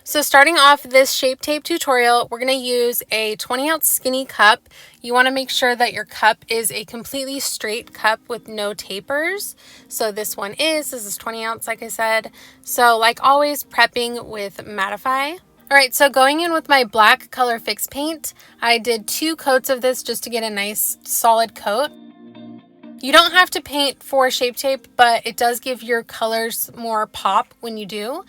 So starting off this Shape Tape tutorial, we're going to use a 20-ounce skinny cup. You want to make sure that your cup is a completely straight cup with no tapers. So this is 20 ounce, like I said. So like always, prepping with mattify. All right, so going in with my black color fix paint, I did 2 coats of this just to get a nice solid coat. You don't have to paint for Shape Tape, but it does give your colors more pop when you do.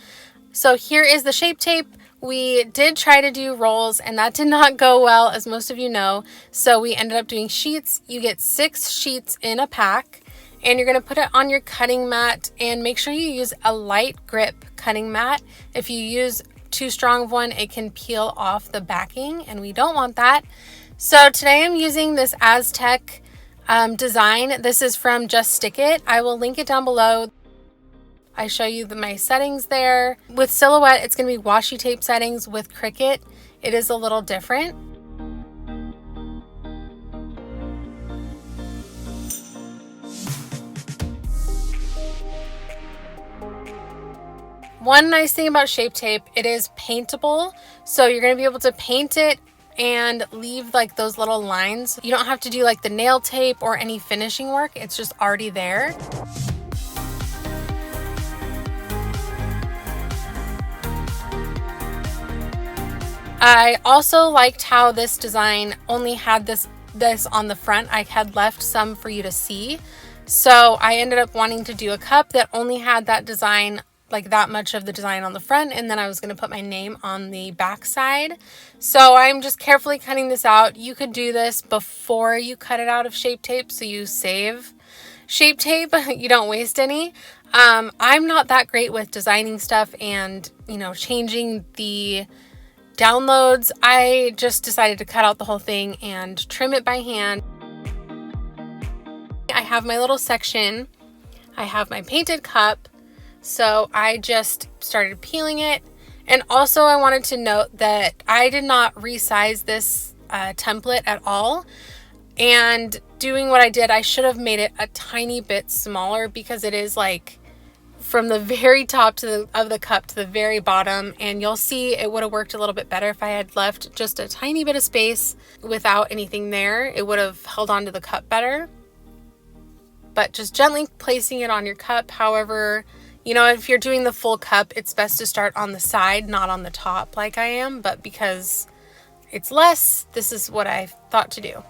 So here is the Shape Tape. We did try to do rolls and that did not go well, as most of you know. So we ended up doing sheets. You get 6 sheets in a pack and you're going to put it on your cutting mat, and make sure you use a light grip cutting mat. If you use too strong of one, it can peel off the backing and we don't want that. So today I'm using this Aztec design. This is from Just Stick It. I will link it down below. I show you my settings there. With Silhouette, it's going to be washi tape settings. With Cricut, it is a little different. One nice thing about Shape Tape, it is paintable. So you're going to be able to paint it and leave like those little lines. You don't have to do like the nail tape or any finishing work. It's just already there. I also liked how this design only had this on the front. I had left some for you to see. So I ended up wanting to do a cup that only had that design, like that much of the design on the front, and then I was going to put my name on the back side. So I'm just carefully cutting this out. You could do this before you cut it out of Shape Tape so you save Shape Tape, you don't waste any. I'm not that great with designing stuff and, you know, changing the downloads. I just decided to cut out the whole thing and trim it by hand. I have my little section. I have my painted cup. So I just started peeling it. And also I wanted to note that I did not resize this template at all. And doing what I did, I should have made it a tiny bit smaller because it is like from the very top of the cup to the very bottom, and you'll see it would have worked a little bit better if I had left just a tiny bit of space without anything there. It would have held on to the cup better. But just gently placing it on your cup. However, you know, if you're doing the full cup, it's best to start on the side, not on the top like I am, but because it's less, this is what I thought to do.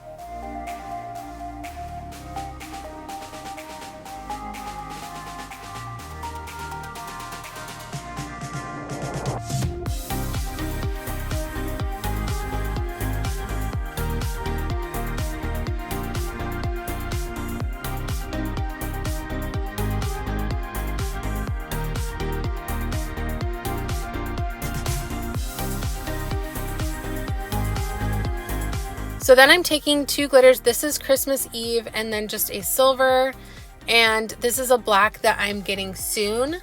So then I'm taking 2 glitters. This is Christmas Eve and then just a silver. And this is a black that I'm getting soon.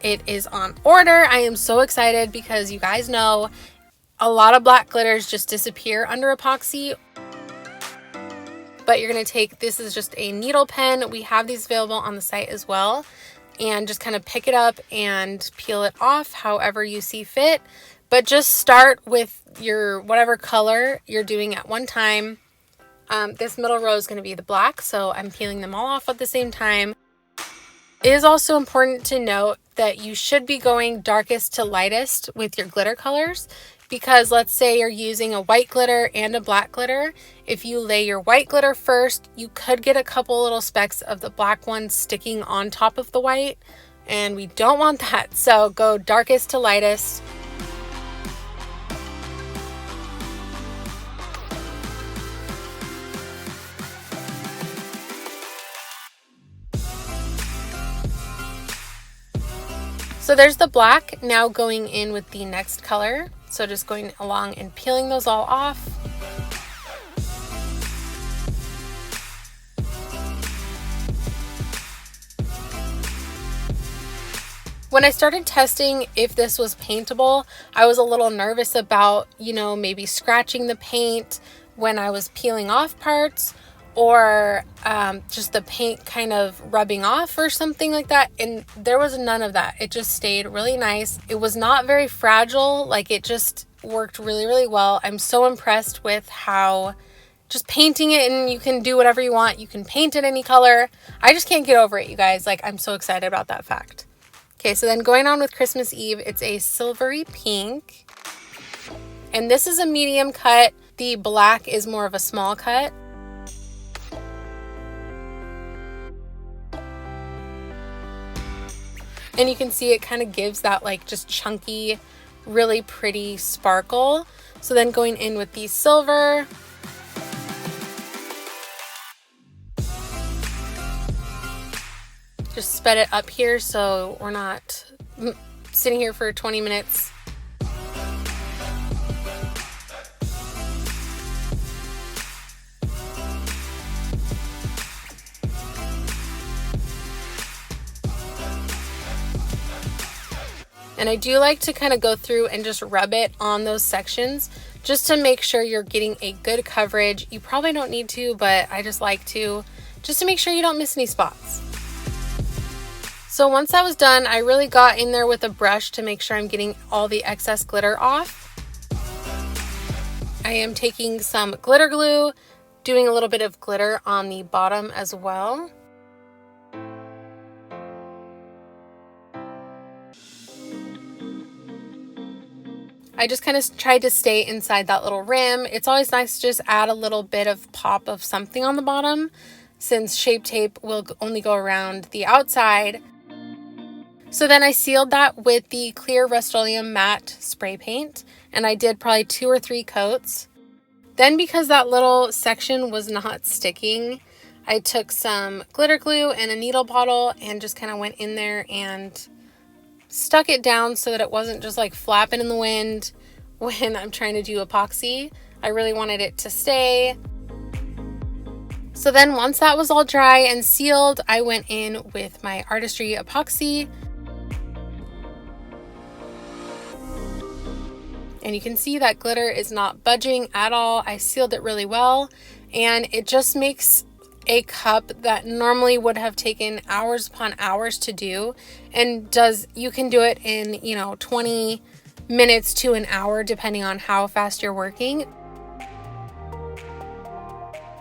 It is on order. I am so excited because you guys know a lot of black glitters just disappear under epoxy. But you're going to take, this is just a needle pen. We have these available on the site as well. And just kind of pick it up and peel it off however you see fit. But just start with your whatever color you're doing at one time. This middle row is going to be the black, so I'm peeling them all off at the same time. It is also important to note that you should be going darkest to lightest with your glitter colors, because let's say you're using a white glitter and a black glitter. If you lay your white glitter first, you could get a couple little specks of the black one sticking on top of the white, and we don't want that. So go darkest to lightest. So there's the black. Now going in with the next color. So just going along and peeling those all off. When I started testing if this was paintable, I was a little nervous about, you know, maybe scratching the paint when I was peeling off parts, or just the paint kind of rubbing off or something like that. And there was none of that. It just stayed really nice. It was not very fragile. Like, it just worked really, really well. I'm so impressed with how just painting it, and you can do whatever you want. You can paint it any color. I just can't get over it, you guys. Like, I'm so excited about that fact. Okay, so then going on with Christmas Eve, it's a silvery pink. And this is a medium cut. The black is more of a small cut. And you can see it kind of gives that like just chunky, really pretty sparkle. So then going in with the silver. Just sped it up here so we're not sitting here for 20 minutes. And I do like to kind of go through and just rub it on those sections just to make sure you're getting a good coverage. You probably don't need to, but I just like to, just to make sure you don't miss any spots. So once that was done, I really got in there with a brush to make sure I'm getting all the excess glitter off. I am taking some glitter glue, doing a little bit of glitter on the bottom as well. I just kind of tried to stay inside that little rim. It's always nice to just add a little bit of pop of something on the bottom, since Shape Tape will only go around the outside. So then I sealed that with the clear Rust-Oleum matte spray paint, and I did probably 2 or 3 coats. Then, because that little section was not sticking, I took some glitter glue and a needle bottle and just kind of went in there and stuck it down so that it wasn't just like flapping in the wind when I'm trying to do epoxy. I really wanted it to stay. So then once that was all dry and sealed, I went in with my Artistry epoxy. And you can see that glitter is not budging at all. I sealed it really well, and it just makes a cup that normally would have taken hours upon hours to do, and you can do it in 20 minutes to an hour depending on how fast you're working.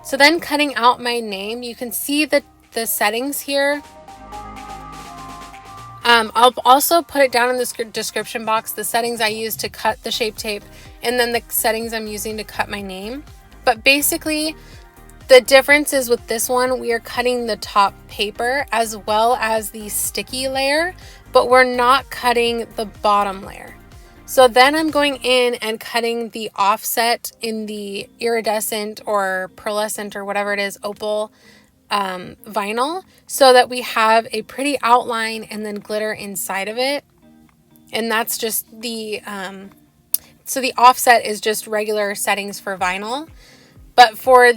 So then cutting out my name, you can see the settings here. I'll also put it down in the description box, the settings I use to cut the Shape Tape, and then the settings I'm using to cut my name. But basically, the difference is with this one, we are cutting the top paper as well as the sticky layer, but we're not cutting the bottom layer. So then I'm going in and cutting the offset in the iridescent or pearlescent or whatever it is, opal vinyl, so that we have a pretty outline and then glitter inside of it. And that's just the so the offset is just regular settings for vinyl. But for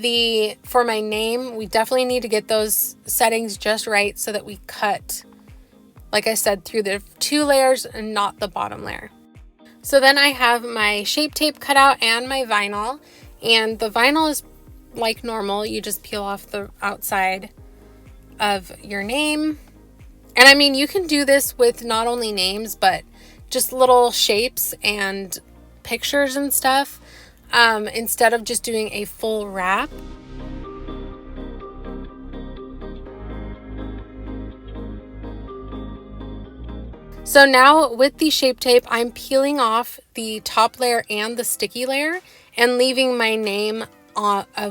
my name, we definitely need to get those settings just right so that we cut, like I said, through the 2 layers and not the bottom layer. So then I have my Shape Tape cut out and my vinyl, and the vinyl is like normal. You just peel off the outside of your name. And I mean, you can do this with not only names, but just little shapes and pictures and stuff, instead of just doing a full wrap. So now with the Shape Tape, I'm peeling off the top layer and the sticky layer and leaving my name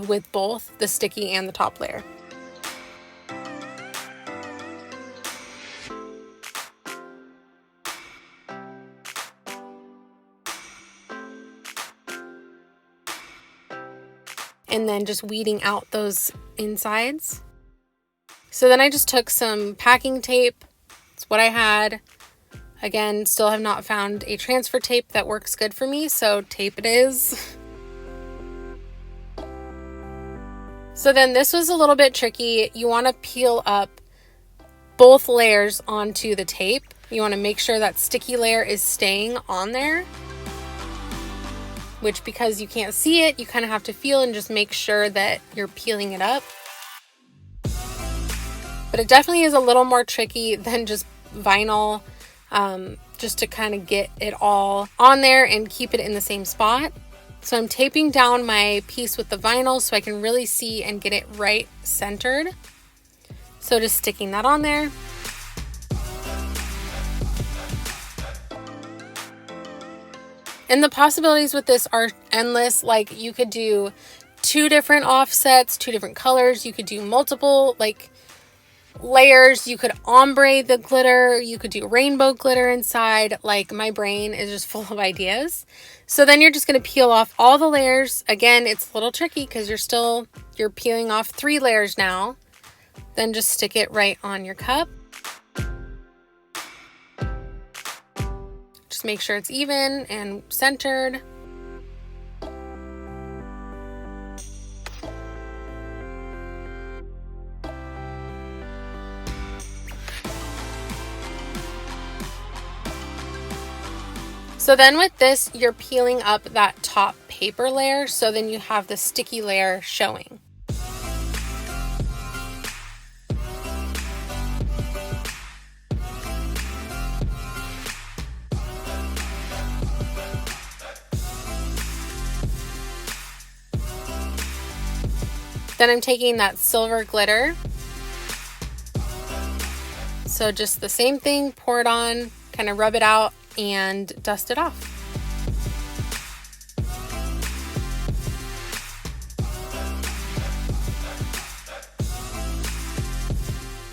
with both the sticky and the top layer. And then just weeding out those insides. So then I just took some packing tape. It's what I had. Again, still have not found a transfer tape that works good for me, so tape it is. So then this was a little bit tricky. You want to peel up both layers onto the tape. You want to make sure that sticky layer is staying on there. which because you can't see it, you kind of have to feel and just make sure that you're peeling it up. But it definitely is a little more tricky than just vinyl, just to kind of get it all on there and keep it in the same spot. So I'm taping down my piece with the vinyl so I can really see and get it right centered. So just sticking that on there. And the possibilities with this are endless. Like, you could do 2 different offsets, 2 different colors. You could do multiple like layers. You could ombre the glitter. You could do rainbow glitter inside. Like, my brain is just full of ideas. So then you're just going to peel off all the layers. Again, it's a little tricky because you're peeling off 3 layers now. Then just stick it right on your cup. Just make sure it's even and centered. So then with this, you're peeling up that top paper layer, so then you have the sticky layer showing. Then I'm taking that silver glitter. So just the same thing, pour it on, kind of rub it out and dust it off.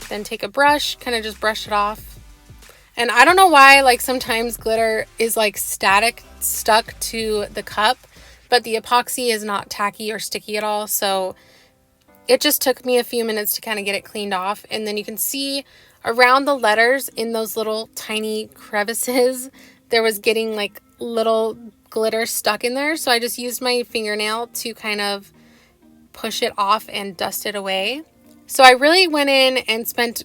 Then take a brush, kind of just brush it off. And I don't know why, like, sometimes glitter is like stuck to the cup, but the epoxy is not tacky or sticky at all. So it just took me a few minutes to kind of get it cleaned off. And then you can see around the letters in those little tiny crevices, there was getting like little glitter stuck in there. So I just used my fingernail to kind of push it off and dust it away. So I really went in and spent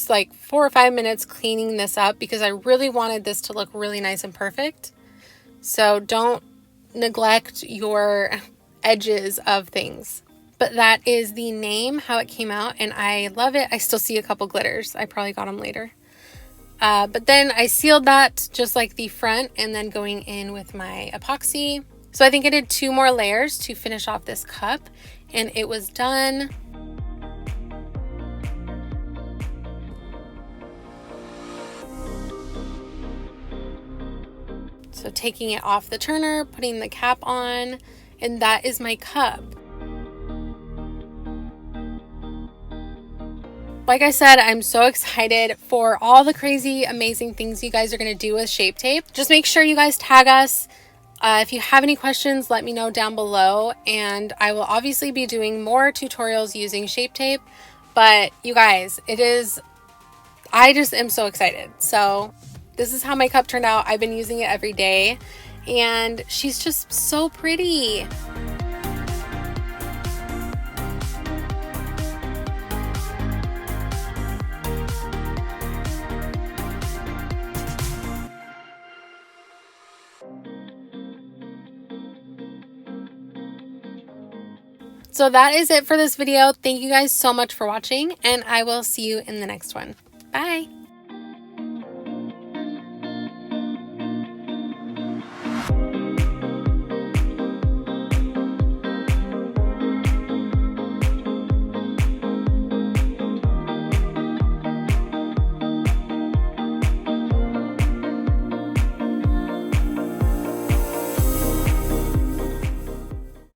like 4 or 5 minutes cleaning this up because I really wanted this to look really nice and perfect. So don't neglect your edges of things. But that is the name, how it came out, and I love it. I still see a couple glitters. I probably got them later. But then I sealed that just like the front, and then going in with my epoxy. So I think I did 2 more layers to finish off this cup, and it was done. So taking it off the turner, putting the cap on, and that is my cup. Like I said, I'm so excited for all the crazy, amazing things you guys are going to do with Shape Tape. Just make sure you guys tag us. If you have any questions, let me know down below. And I will obviously be doing more tutorials using Shape Tape. But you guys, I just am so excited. So this is how my cup turned out. I've been using it every day. And she's just so pretty. So that is it for this video. Thank you guys so much for watching, and I will see you in the next one. Bye.